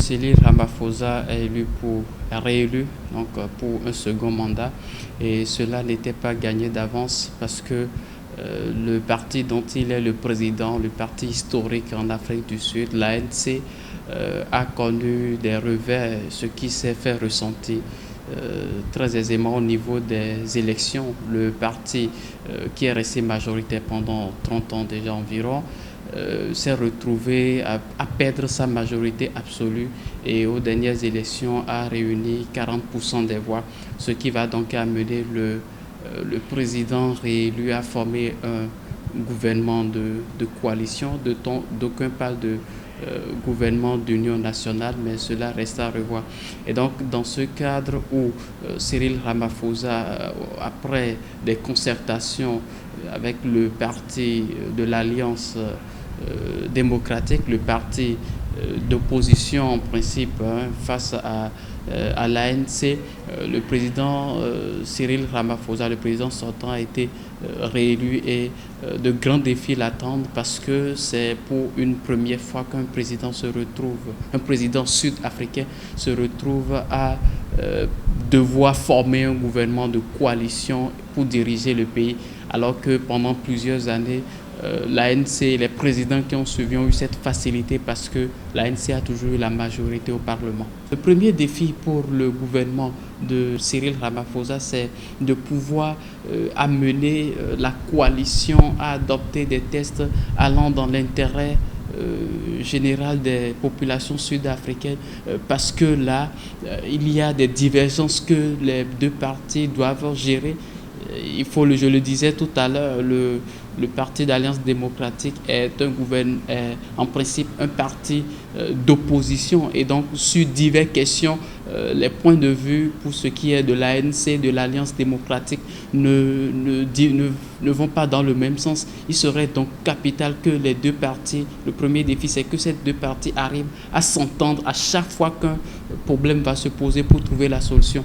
Cyril Ramaphosa est réélu donc, pour un second mandat et cela n'était pas gagné d'avance parce que le parti dont il est le président, le parti historique en Afrique du Sud, l'ANC, a connu des revers, ce qui s'est fait ressentir très aisément au niveau des élections. Le parti qui est resté majoritaire pendant 30 ans déjà environ s'est retrouvé à perdre sa majorité absolue et aux dernières élections a réuni 40% des voix, ce qui va donc amener le président réélu à former un gouvernement de coalition. D'aucuns parlent de gouvernement d'union nationale, mais cela reste à revoir. Et donc, dans ce cadre où Cyril Ramaphosa, après des concertations avec le parti de l'Alliance démocratique, le parti d'opposition en principe face à l'ANC, le président Cyril Ramaphosa, le président sortant, a été réélu et de grands défis l'attendent parce que c'est pour une première fois qu'un président un président sud-africain se retrouve à devoir former un gouvernement de coalition pour diriger le pays, alors que pendant plusieurs années, l'ANC, les présidents qui ont suivi ont eu cette facilité parce que l'ANC a toujours eu la majorité au Parlement. Le premier défi pour le gouvernement de Cyril Ramaphosa, c'est de pouvoir amener la coalition à adopter des textes allant dans l'intérêt général des populations sud-africaines parce que là, il y a des divergences que les deux partis doivent gérer. Je le disais tout à l'heure, le parti d'Alliance démocratique est en principe un parti d'opposition et donc sur diverses questions, les points de vue pour ce qui est de l'ANC, de l'Alliance démocratique ne vont pas dans le même sens. Il serait donc capital que les deux partis, le premier défi c'est que ces deux partis arrivent à s'entendre à chaque fois qu'un problème va se poser pour trouver la solution.